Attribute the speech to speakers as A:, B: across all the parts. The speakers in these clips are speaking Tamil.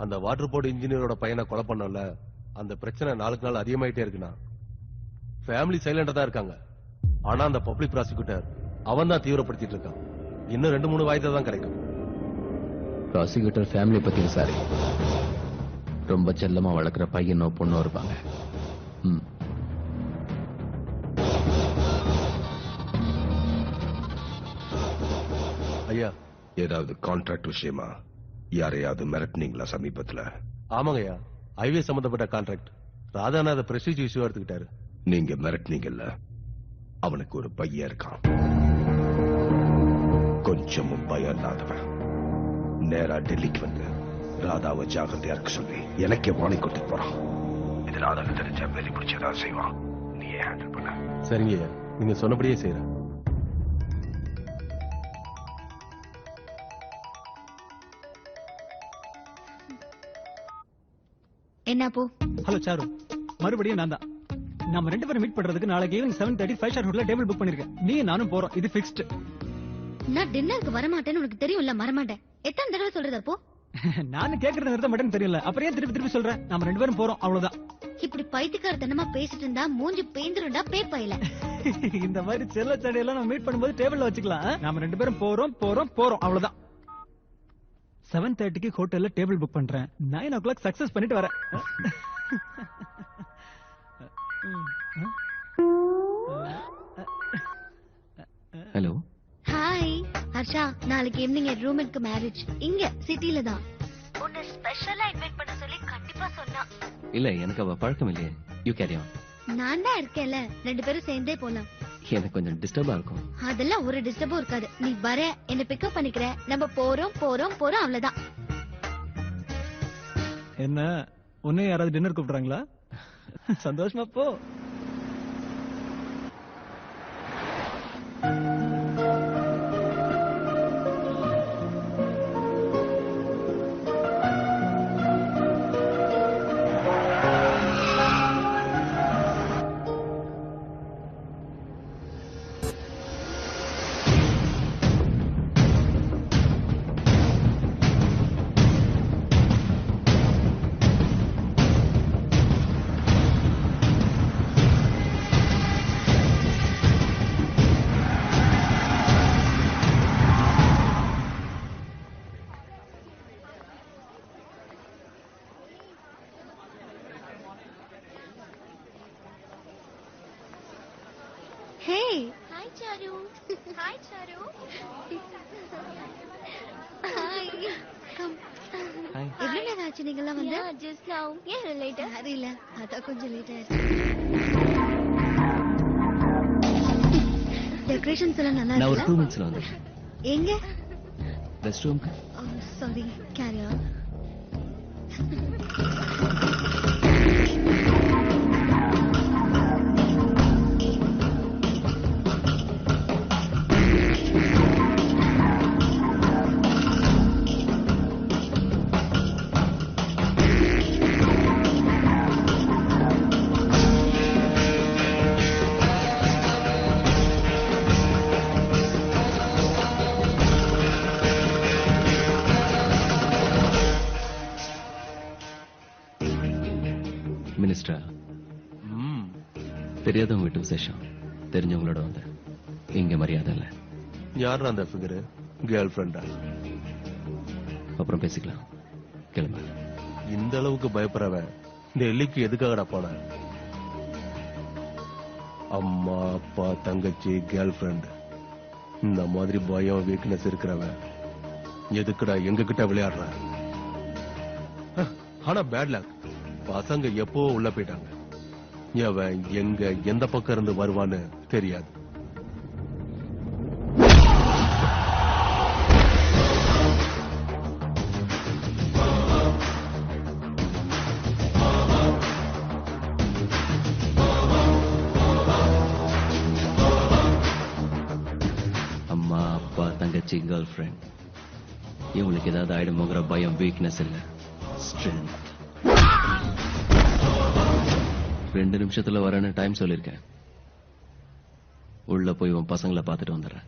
A: அந்த வாட்டர் போர்டு இன்ஜினியரோட பையனை கொலை பண்ணல, அந்த பிரச்சனை நாளுக்கு நாள் அதிகமாயிட்டே இருக்குண்ணா. ஃபேமிலி சைலண்டா தான் இருக்காங்க. ஆனா அந்த பப்ளிக் ப்ராசிக்யூட்டர் அவன் தான் தீவிரப்படுத்திட்டு இருக்கான். இன்னும் 2-3 வாய்தா தான் கிடைக்கும்.
B: ப்ராசிக்யூட்டர் ஃபேமிலி பத்தி விசாரி. ரொம்ப செல்லமா வளர்க்குற பையனோ பொண்ணோ இருப்பாங்க.
A: ஐயா,
C: ஏதாவது கான்ட்ராக்ட் விஷயமா யாரையாவது மிரட்டினீங்களா சமீபத்துல?
A: ஆமாங்க ஐயா, ஹைவே சம்பந்தப்பட்ட கான்ட்ராக்ட். ராதானா அதை பிரஸ்டீஜ் இஷ்யூ எடுத்துக்கிட்டாரு.
C: நீங்க மிரட்டினீங்கல்ல, அவனுக்கு ஒரு பையன் இருக்கான். கொஞ்சமும் பயம் இல்லாதவன். நேரா டெல்லிக்கு வந்து ராதாவை ஜாகிரதையா இருக்க சொல்லி எனக்கே வார்னிங் கொடுத்துட்டு போறான். இது ராதாவுக்கு தெரிஞ்சா வெளி பிடிச்சதான் செய்வான். நீயே ஹேண்டில் பண்ண.
A: சரிங்க ஐயா, நீங்க சொன்னபடியே செய்யறேன்.
D: என்ன போ?
E: ஹலோ சாரு, மறுபடியும் நான் தான். நம்ம 2 பேரும் மீட் பண்றதுக்கு நாளைக்கு ஈவினிங் 7:30 5 ஸ்டார் ஹோட்டல்ல டேபிள் புக் பண்ணிருக்கேன். நீ நானும் போறோம். இது ஃபிக்ஸ்ட்.
D: நான் டின்னருக்கு வர மாட்டேன்னு உனக்கு தெரியும்ல, வரமாட்டேன். எத்தனை தடவை சொல்றது அப்போ?
E: நானும் கேக்குறது நிறுத்த மாட்டேன்னு தெரியல. அப்புறம் ஏன் திருப்பி திருப்பி சொல்றேன்? நம்ம 2 பேரும் போறோம், அவ்வளவுதான்.
D: இப்படி பைத்தியக்காரத்தனமா பேசிட்டு இருந்தா மூஞ்சி பேந்துருண்டா பேப்பையில.
E: இந்த மாதிரி செல்ல சடையெல்லாம் நம்ம மீட் பண்ணும்போது டேபிள்ல வச்சுக்கலாம். நாம 2 பேரும் போறோம் போறோம் போறோம், அவ்வளவுதான். 7:30க்கு ஹோட்டல்ல டேபிள் புக் பண்றேன். 9 o'clock சக்சஸ் பண்ணிட்டு வரேன்.
B: ஹலோ.
D: ஹாய் ஹர்ஷா, நாளைக்கு ஈவினிங் என் ரூம்மேட்க்கு மேரேஜ். இங்க சிட்டில தான். உன்னை ஸ்பெஷலா இன்வைட் பண்ண சொல்லி கண்டிப்பா சொன்னா.
B: இல்ல, எனக்கு அவ பழக்கம் இல்லையே. You carry on.
D: நான் தான் இருக்கேன்ல, 2 பேரும் சேர்ந்தே போலாம்.
B: எனக்கு கொஞ்சம் டிஸ்டர்பா இருக்கும்.
D: அதெல்லாம் ஒரு டிஸ்டர்பும் இருக்காது. நீ வர, என்ன பிக்கப் பண்ணிக்கிற, நம்ம போறோம் போறோம் போறோம், அவ்வளவுதான்.
E: என்ன, உன்னை யாராவது டின்னர் கூப்பிடுறாங்களா? சந்தோஷமா போ.
D: Hey. Hi Charu. Hi Charu. Hi. Come.
B: Hi.
D: எவ்வளவு நேரம் ஆச்சு நீங்கலாம் வந்து?
F: Yeah, just now. Yeah, later.
D: அது இல்ல, அதான் கொஞ்சம் லேட் ஆயிடுச்சு. டெக்கரேஷன்ஸ் எல்லாம் நல்லா
B: நான் ஒரு
D: இருக்குல்ல?
B: 2 minutesல வந்து.
D: எங்க?
B: ரெஸ்ட் ரூம்க்கு.
D: Sorry, carry on.
B: மினிஸ்டர், தெரியாதவங்க வீட்டு விசேஷம், தெரிஞ்சவங்களோட வந்து இங்க மரியாதை இல்ல.
A: யார் அந்த ஃபிகர்? கேர்ள் ஃபிரெண்டா?
B: அப்புறம் பேசிக்கலாம், கிளம்பு.
A: இந்த அளவுக்கு பயப்படுறவன் டெல்லிக்கு எதுக்காகடா போன? அம்மா அப்பா தங்கச்சி கேர்ள் ஃபிரெண்ட், இந்த மாதிரி பயம் வீக்னஸ் இருக்கிறவன் எதுக்குடா எங்க கிட்ட விளையாடுற? ஆனா பேட் லக், பசங்க எப்போ உள்ள போயிட்டாங்க. எவன் எங்க எந்த பக்கம் இருந்து வருவான்னு தெரியாது.
B: அம்மா அப்பா தங்கச்சி கேர்ள் ஃபிரெண்ட், இவங்களுக்கு ஏதாவது ஆயிடுமோங்கிற பயம் வீக்னஸ் இல்ல, ஸ்ட்ரென்த். 2 நிமிஷத்துல வரேன்னு டைம் சொல்லிருக்கேன். உள்ள போய் உன் பசங்களை பார்த்துட்டு வந்துடுறேன்.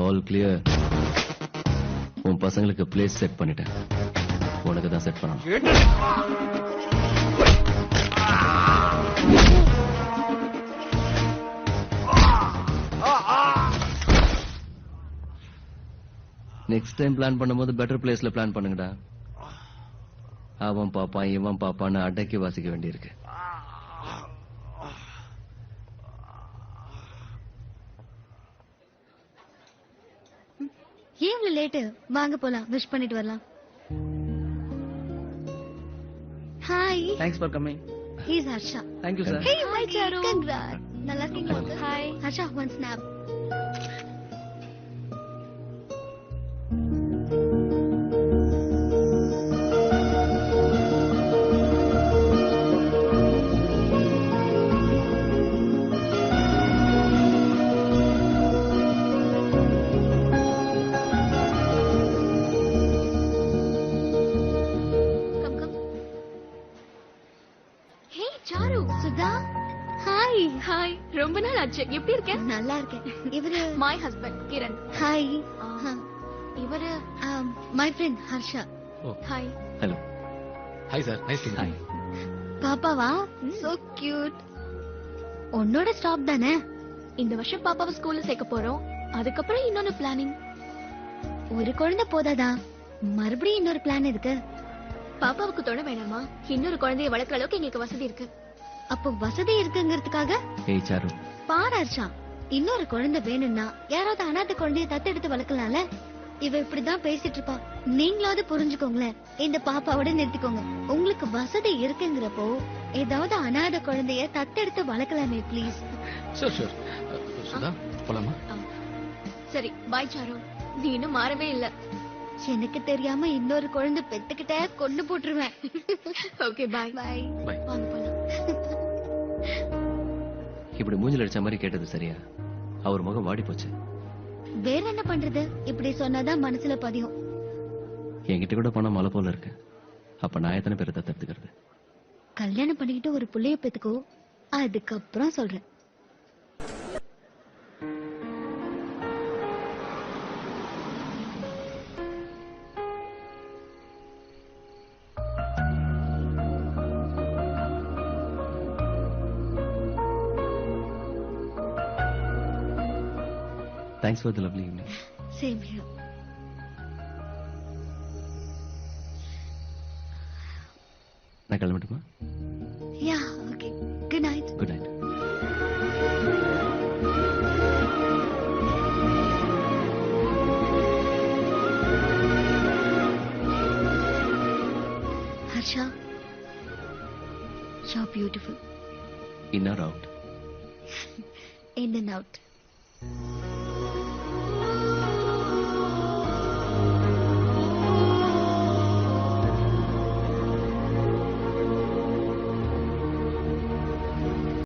B: All clear. உன் பசங்களுக்கு பிளேஸ் செட் பண்ணிட்டேன். உனக்கு தான் செட் பண்ணணும். நெக்ஸ்ட் டைம் பிளான் பண்ணும்போது பெட்டர் பிளேஸ்ல பிளான் பண்ணுங்கடா. அவன் பாப்பான் இவன் பாப்பான்னு அடக்கி வாசிக்க வேண்டியிருக்கு.
D: ஏன் இவ்வளவு லேட்டு? வாங்க போலாம், விஷ் பண்ணிட்டு வரலாம். Hi.
G: Thanks for coming.
D: He's Harsha.
G: Thank you sir.
D: Hey, hi Charu. Congrats. நல்லா இருக்கீங்களா? Hi. Harsha, one snap. Charu. Sudha. Hi.
F: Hi, ரொம்ப நாள் ஆச்சு. எப்படி இருக்க?
D: நல்லா இருக்கேன். இவரு
F: மை ஹஸ்பண்ட் கிரண்.
D: ஹாய்.
F: இவரு
D: my friend Harsha.
F: Hi.
B: Hello.
A: Hi sir, nice to
B: hi.
D: பாப்பாவா? So cute. உன்னோட ஸ்டாப் தானே?
F: இந்த வருஷம் பாப்பாவை ஸ்கூல்ல சேர்க்க போறோம். அதுக்கப்புறம் இன்னொன்னு பிளானிங்.
D: ஒரு குழந்தை போதாதா? மறுபடியும் இன்னொரு பிளான் இருக்கு.
F: பாப்பாவுக்கு துணை வேணாமா? இன்னொரு குழந்தைய வளர்க்குற அளவுக்கு எங்களுக்கு வசதி இருக்கு.
D: அப்போ வசதி இருக்குங்கிறதுக்காக
B: ஏய் சாரு.
D: பாரு ஹர்ஷா, இன்னொரு குழந்தை வேணும்னா யாராவது அனாதை குழந்தைய தத்தெடுத்து வளர்க்கலாம்ல. இவ இப்படிதான் பேசிட்டு இருப்பா. நீங்களாவது புரிஞ்சுக்கோங்களேன். இந்த பாப்பாவோட நிறுத்திக்கோங்க. உங்களுக்கு வசதி இருக்குங்கிறப்போ ஏதாவது அனாதை குழந்தைய தத்தெடுத்து வளர்க்கலாமே ப்ளீஸ்.
A: Sure sure. சுதா போலாமா?
F: சரி, பாய் சாரு. நீ இன்னும் மாறவே இல்ல.
D: எனக்கு தெரியாம இன்னொரு குழந்தை பெத்துக்கிட்ட கொண்டு போட்டுருவேன்.
F: Okay, bye.
D: பாய்.
A: பை.
F: வாங்க போலாம்.
B: இப்படி மூஞ்சில அடிச்ச மாதிரி கேட்டது சரியா? அவர் முகம் வாடி போச்சு.
D: வேற என்ன பண்றது? இப்படி சொன்னாதான் மனசுல பதியும்.
B: என்கிட்ட கூட பணம் மலை போல இருக்கு. அப்ப நான் எத்தனை பேரை தத்தெடுத்துக்கிறது?
D: கல்யாணம் பண்ணிக்கிட்டு ஒரு புள்ளைய பெத்துக்கோ, அதுக்கப்புறம் சொல்றேன்.
B: Thanks for the lovely evening.
D: Same here.
B: நான் கிளம்பட்டுமா?
D: Yeah, okay. Good night.
B: Good night.
D: Harsha, you're beautiful.
B: In or out?
D: In and out.